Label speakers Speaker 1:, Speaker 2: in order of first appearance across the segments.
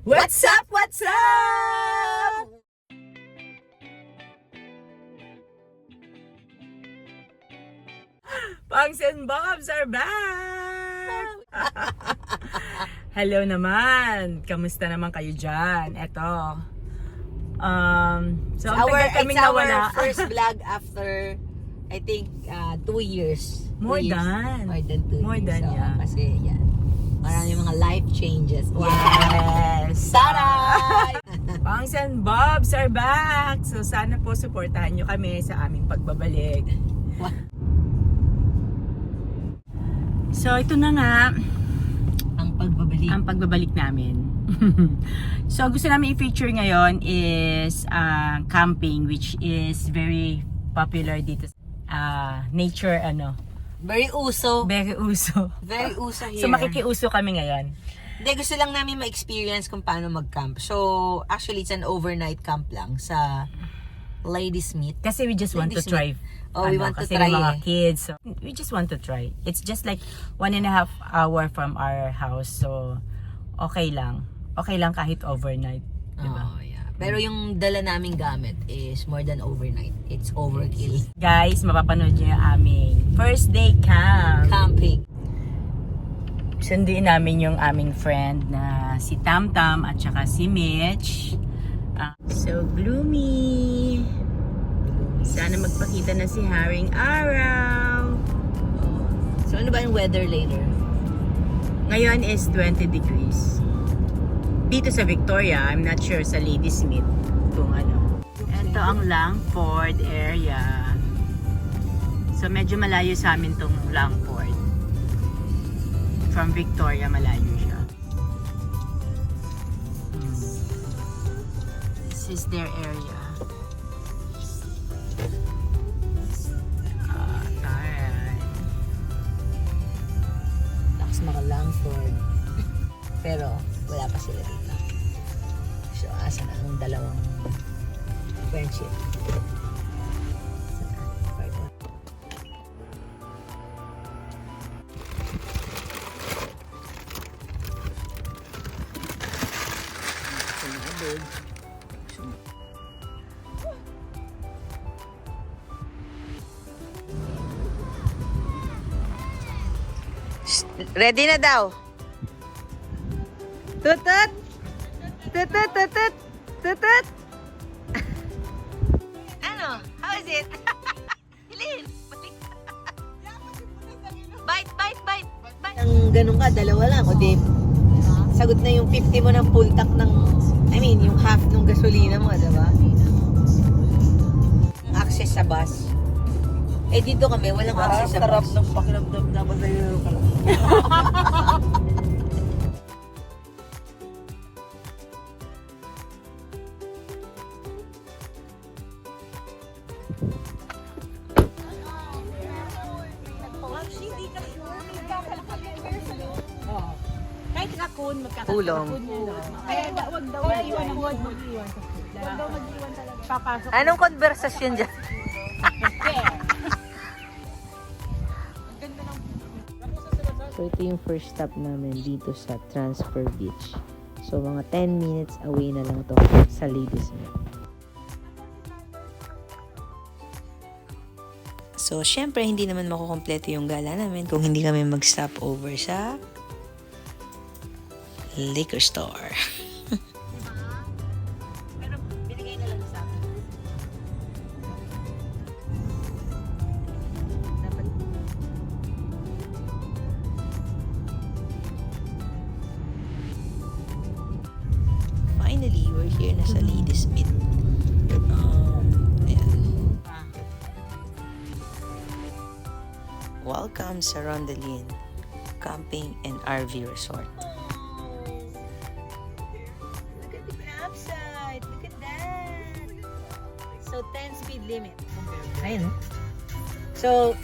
Speaker 1: What's up? What's up? Pangs and Bobs are back! Hello naman! Kamusta naman kayo dyan? Eto. So, ang tagal kaming
Speaker 2: It's
Speaker 1: nawala.
Speaker 2: our first vlog after, I think, 2 years.
Speaker 1: More
Speaker 2: 2 years.
Speaker 1: than.
Speaker 2: More than 2
Speaker 1: More
Speaker 2: years.
Speaker 1: than,
Speaker 2: So,
Speaker 1: yeah.
Speaker 2: Kasi, yan. Maraming mga life changes. Wow!
Speaker 1: Yes!
Speaker 2: Taray!
Speaker 1: Pangs and Bobs are back! So, sana po supportahan nyo kami sa aming pagbabalik. So, ito na nga.
Speaker 2: Ang pagbabalik.
Speaker 1: Ang pagbabalik namin. So, gusto namin i-feature ngayon is camping, which is very popular dito. Nature,
Speaker 2: Very uso.
Speaker 1: very uso.
Speaker 2: Very uso here.
Speaker 1: So, makikiuso kami ngayon.
Speaker 2: Hindi, gusto lang namin ma-experience kung paano mag-camp. So, actually, it's an overnight camp lang sa Ladysmith.
Speaker 1: Kasi we just want to try.
Speaker 2: Oh, we want to
Speaker 1: kasi
Speaker 2: try
Speaker 1: may mga
Speaker 2: eh.
Speaker 1: kids. So, we just want to try. It's just like 1.5 hour from our house. So, okay lang. Okay lang kahit overnight. Diba?
Speaker 2: Oh, yeah. Pero yung dala naming gamit is more than overnight. It's overkill.
Speaker 1: Guys, mapapanood nyo yung aming first day camp.
Speaker 2: Camping.
Speaker 1: Sunduin namin yung aming friend na si Tamtam at saka si Mitch. So gloomy. Sana magpakita na si Haring Araw.
Speaker 2: So, ano ba yung weather later?
Speaker 1: Ngayon is 20 degrees. Dito sa Victoria, I'm not sure sa Ladysmith kung ano. Ito ang Langford area. So medyo malayo sa amin tong Langford. From Victoria, malayo siya. This is their area. Taray.
Speaker 2: Lakas mga Langford. Pero, wala pa sila dito. So, asa na ang dalawang friendship? Ready na daw. Tutut! Tutut, tutut, tutut! Ano? How is it? Hilin! Bite, bite, bite! Bite! Ang ganun ka, dalawa lang. O di, sagot na yung 50 mo ng full tank ng, yung half ng gasolina mo, diba? Ang access sa bus. Eh dito kami, walang access sa bus.
Speaker 3: ng pakiramdam dapat na yun ka lang.
Speaker 1: Kahit raccoon,
Speaker 2: Ulong.
Speaker 1: Kaya wag daw mag-iwan ng wood, mag-iwan. Wag daw mag-iwan talaga. Papasok.
Speaker 2: Anong konversasyon dyan? So ito yung first stop namin dito sa Transfer Beach. So mga 10 minutes away na lang to sa Ladysmith. So syempre hindi naman makukompleto yung gala namin kung hindi kami mag-stop over sa liquor store.
Speaker 1: Pero binigay na lang sa akin.
Speaker 2: Dapat finally, we're here na sa Ladysmith. Ayan. Welcome sa Rondeline Camping and RV Resort. Look at the campsite. Look at that. So, 10 speed limit. Ayun. So,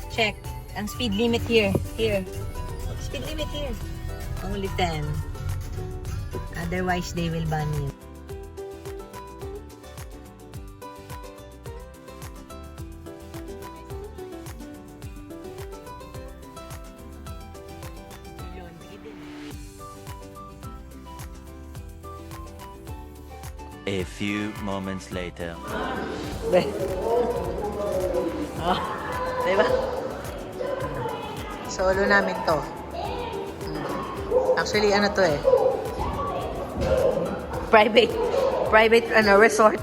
Speaker 2: check. Ang speed limit here. Here. Speed limit here. Only 10. Otherwise, they will ban you.
Speaker 4: A few moments later.
Speaker 2: Diba? Solo namin to. Actually, ano to eh? Private resort.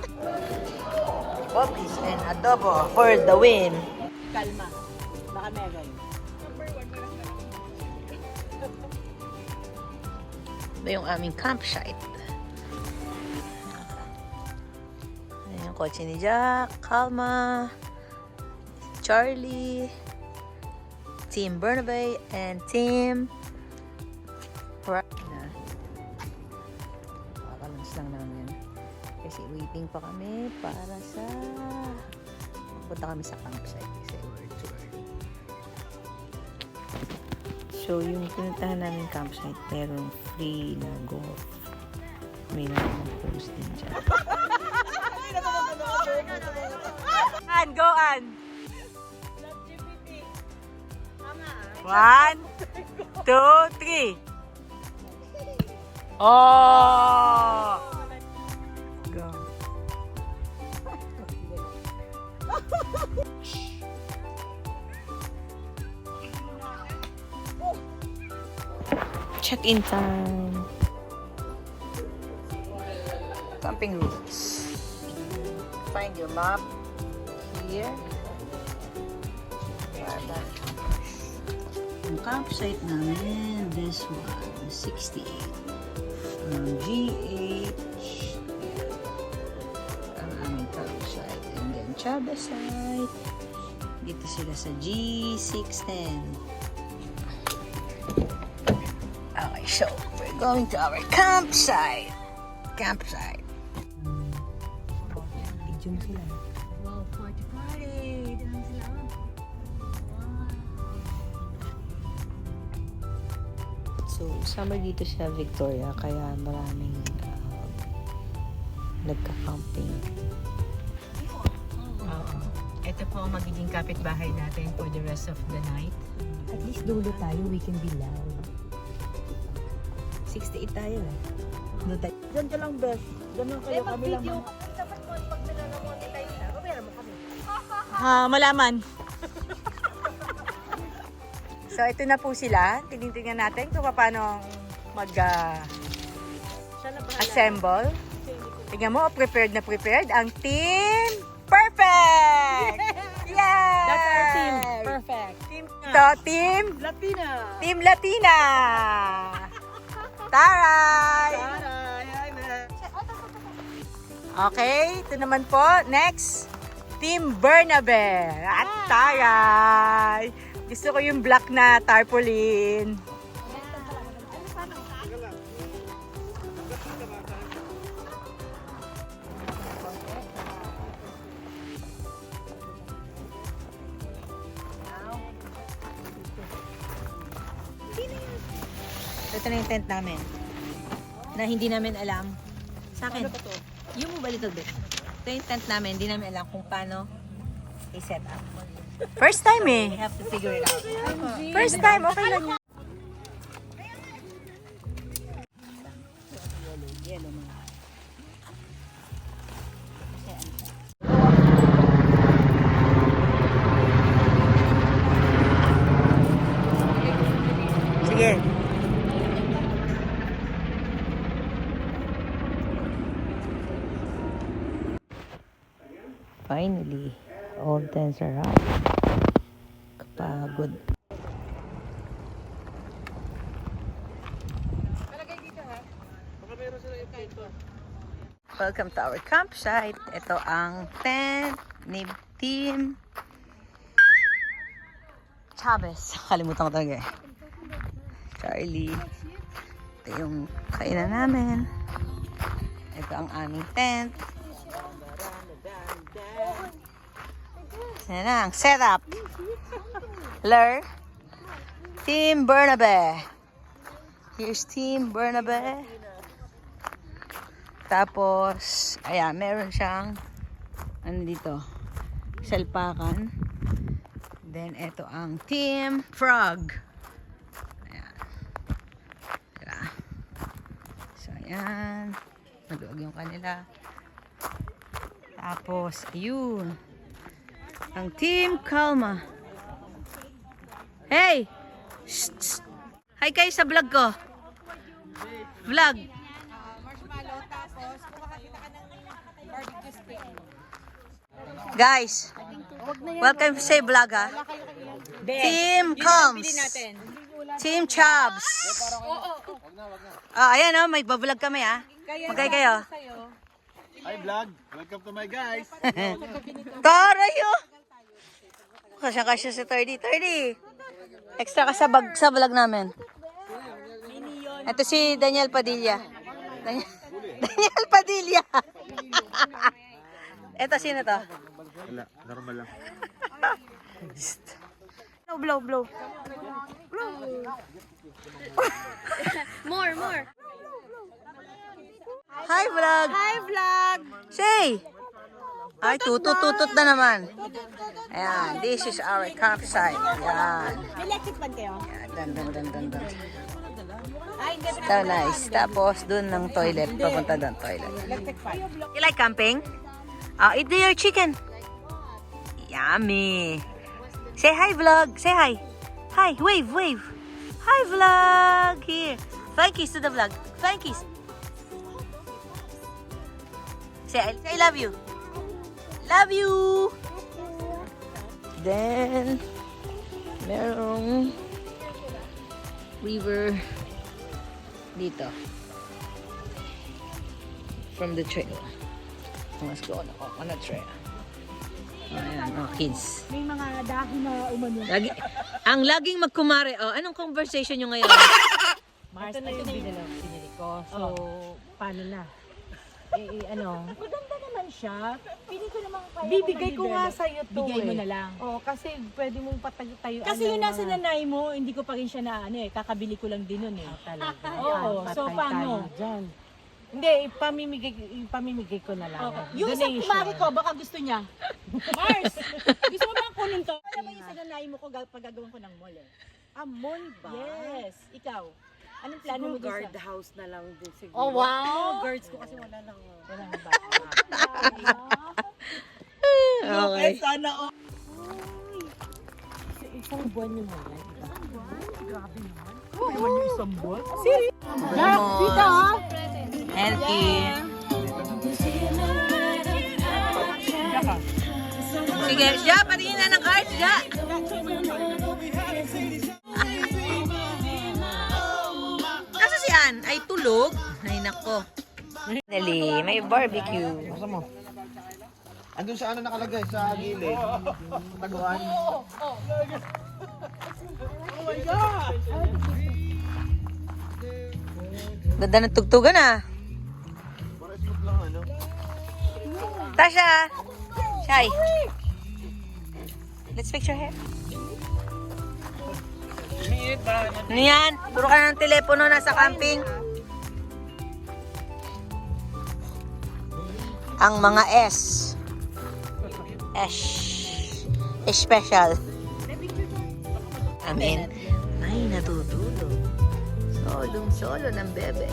Speaker 2: Poppies and adobo for the win.
Speaker 3: Kalma. Baka meron.
Speaker 2: Ito yung aming campsite. Ayan yung kotse ni Jack, Calma, Charlie, Team Bernabe, and Team Kakalans lang namin. Kasi waiting pa kami para sa punta kami sa campsite kasi we're too early. So, yung pinuntahan namin campsite, merong free na golf. May nag-post din dyan.
Speaker 1: Go on. 1, 2, 3. Oh! Go.
Speaker 2: Check-in time. Camping routes. Find your map here. Ang campsite namin, this one, 68. GH. Ang aming campsite. And then Chavez site. Dito sila sa G610. Okay, so we're going to our campsite. Picture mo sila.
Speaker 1: Wow, party. Diyan sila.
Speaker 2: So, summer dito sa Victoria, kaya maraming nagka-camping.
Speaker 1: Ito po ang magiging kapitbahay natin for the rest of the night.
Speaker 2: At least dulo tayo, we can be loud. 68 tayo eh. Doon tayo.
Speaker 3: Diyan ka lang, best. Diyan lang kayo. Kami lang.
Speaker 2: Dapat mo, pag nila-monetize na, babayaran mo kami.
Speaker 1: Malaman. So, ito na po sila. Tingnan natin kung paano mag-assemble. Tingnan mo, prepared na prepared ang Team Perfect! Yay!
Speaker 3: That's our team. Perfect.
Speaker 1: Team
Speaker 3: Latina.
Speaker 1: Team Latina! Taray!
Speaker 3: Hi, man.
Speaker 1: Okay, ito naman po. Next, Team Bernabe. At taray! Gusto ko yung black na tarpaulin.
Speaker 2: Ito na yung tent namin. Na hindi namin alam. Sa akin. Yung mo ba little bit? Ito yung tent namin. Hindi namin alam kung paano i-set up.
Speaker 1: First time eh.
Speaker 2: We have to figure it out.
Speaker 1: First time, okay lang yun.
Speaker 2: Yellow mga.
Speaker 1: Sige.
Speaker 2: Finally, all tents are up. Kapagod. Welcome to our campsite. Ito ang tent ni Team Chavez. Kalimutan ko talaga eh. Charlie. Ito yung kainan namin. Ito ang aming tent. Yan na ang setup. Lur. Team Bernabe. Here's Team Bernabe. Tapos, ayan, meron siyang ano dito, salpakan. Then, ito ang Team Frog. Ayan. Diba? So, ayan. Maluwag yung kanila.
Speaker 1: Tapos, ayun. Ang Team Calma. Hey! Shh, shh. Hi kayo sa vlog ko. Vlog.
Speaker 2: Marshmallow, tapos makakita ka ng barbecue stick.
Speaker 1: Guys, welcome sa vlog ha. Team Coms. Team Chubs. Ayan oh, may bablog kami ha. Magkay kayo.
Speaker 5: Hi vlog, welcome to my guys.
Speaker 1: Tarayo! Kasya-kasya sa 30. Extra ka sa vlog namin. Ito si Daniel Padilla. Daniel Padilla. Ito sino to?
Speaker 5: Wala, normal lang.
Speaker 1: Blow.
Speaker 2: More.
Speaker 1: Hi vlog. Say. Ay, tutut na naman. Ayan, this is our campsite. Ayan.
Speaker 3: May electric fan kayo?
Speaker 1: Ayan, dan. So nice. Tapos, dun ng toilet. Papunta doon, toilet. You like camping? Eat your chicken. Yummy. Say hi, vlog. Say hi. Hi, wave. Hi, vlog. Here. Thankies to the vlog. Thankies. Say I love you. Love you. Then, merong river dito. From the trail. Let's go on a trail. Ayan, kids.
Speaker 3: May mga dahon na umano.
Speaker 1: Ang laging magkumare. Oh, anong conversation nyo ngayon?
Speaker 3: Mars, ito na yung binili ko. So, paano na? Maganda naman siya. Piling ko namang kaya
Speaker 2: Bibigay ko nga sa'yo to.
Speaker 3: Bigay mo na lang.
Speaker 2: Oo, kasi pwede mong patayo-tayo.
Speaker 3: Kasi yung nasa nanay mo, hindi ko pa rin siya na kakabili ko lang din nun eh.
Speaker 2: Talaga.
Speaker 3: Oo, so paano?
Speaker 2: Hindi, ipamimigay ko na lang.
Speaker 3: Yung sa kumari ko, baka gusto niya. Mars, gusto mo bang kunin to? Alam mo yung sa nanay mo ko pagagawan ko ng mall eh.
Speaker 2: Mall ba?
Speaker 3: Yes, ikaw. Anong plano mo dun sa...
Speaker 2: Guardhouse na lang din siguro.
Speaker 3: Oh, wow!
Speaker 2: Guards ko kasi wala lang.
Speaker 3: Walang ba?
Speaker 1: Okay.
Speaker 3: Sana oh.
Speaker 2: Isang buwan yun na yan.
Speaker 3: Dito ah!
Speaker 1: Healthy. Sige, siya, patingin na ng cards, siya. Kaso si Ann ay tulog. Ay, nako. Dali, may barbecue.
Speaker 5: Masa mo? Andun sa ano nakalagay sa gilid. Taguan.
Speaker 1: Ganda ng tugtugan ah.
Speaker 5: Para smooth lang ano.
Speaker 1: Tasha! Shai! Let's picture here. Ano yan? Puro ka na ng telepono nasa camping. Ang mga S. Special. Amin. Ay, natutulog. Solong-solo ng bebe.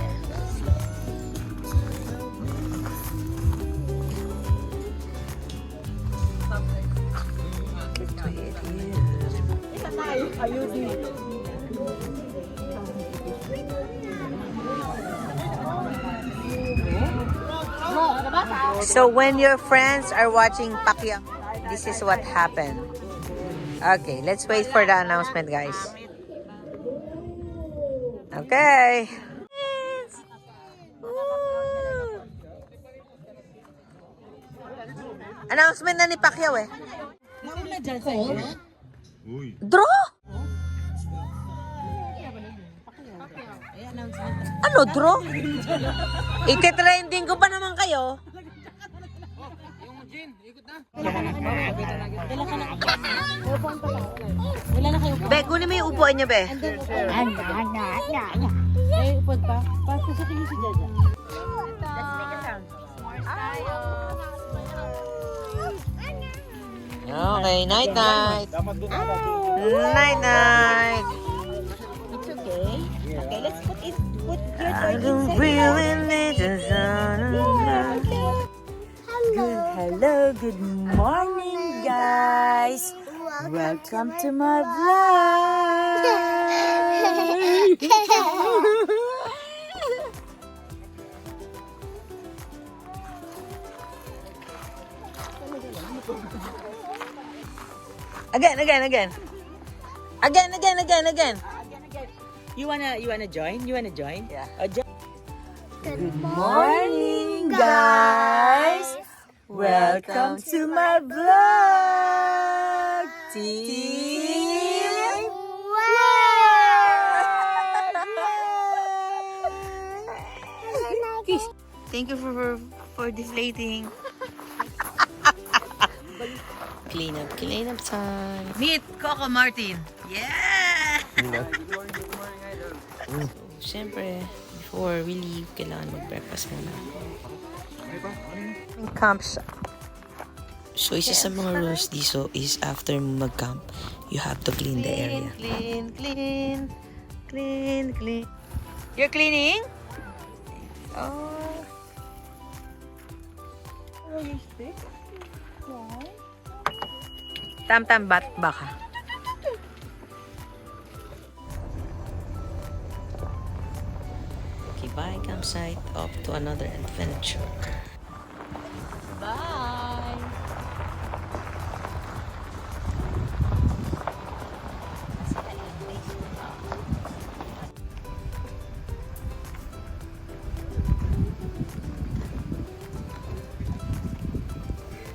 Speaker 1: So when your friends are watching Pacquiao, this is what happened. Okay, let's wait for the announcement, guys. Okay. Woo! Announcement na ni Pacquiao eh.
Speaker 3: Nauna dyan sa inyo?
Speaker 1: Draw? Ano, draw? Ite-trending ko pa naman kayo.
Speaker 3: Wala na kayo.
Speaker 1: Be, kunin mo yung upuan niyo, be.
Speaker 3: Ay, upod pa. Pasok yung si Jaja.
Speaker 1: Okay, night-night.
Speaker 5: Dapat doon ako.
Speaker 1: Night-night.
Speaker 3: It's okay. Okay, let's put your
Speaker 1: I
Speaker 3: toy
Speaker 1: don't
Speaker 3: inside.
Speaker 1: really need the sun.
Speaker 3: Hello.
Speaker 1: Hello, good morning, guys. Welcome to my vlog. Again. Again. You wanna join? Yeah. Good morning, guys. Welcome to my vlog. Team Vlog. Thank you for deflating. Clean up time. Meet Coco Martin. Yeah! Siyempre, before we leave, kailangan mag-breakfast muna. Camp siya. So, isa sa mga rules dito is after mag-camp, you have to clean the area. Clean. You're cleaning? Oh. Tam-tam bat baka. Okay, bye campsite. Off to another adventure. Bye!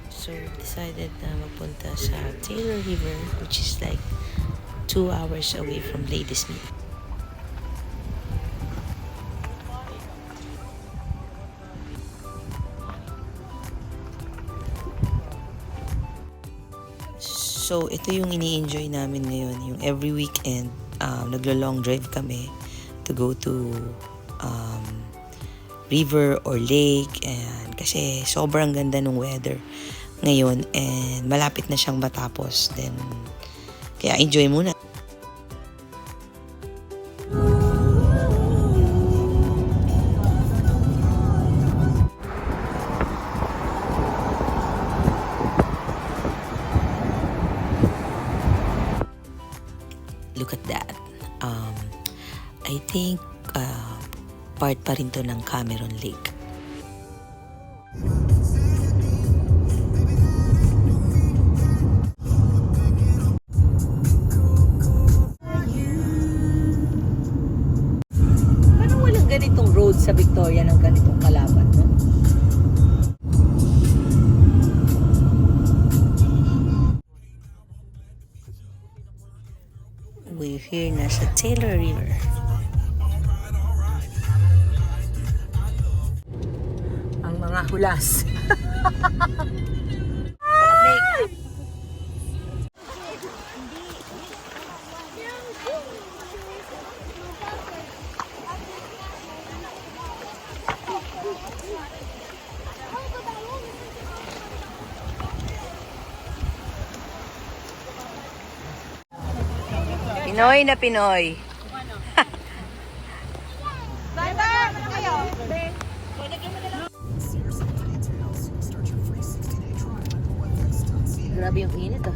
Speaker 1: So, decided na magpunta sa Taylor River, which is like 2 hours away from Ladysmith. So, ito yung ini-enjoy namin ngayon. Yung every weekend, naglo-long drive kami to go to river or lake. And kasi sobrang ganda ng weather ngayon and malapit na siyang matapos. Then, kaya enjoy muna. Look at that. I think part pa rin to ng Cameron Lake.
Speaker 2: Parang walang ganitong road sa Victoria ng ganitong kalaban, no?
Speaker 1: We're here na sa Taylor River. Ang mga hulas. Pinoy na Pinoy.
Speaker 2: Grabe yung init, ah.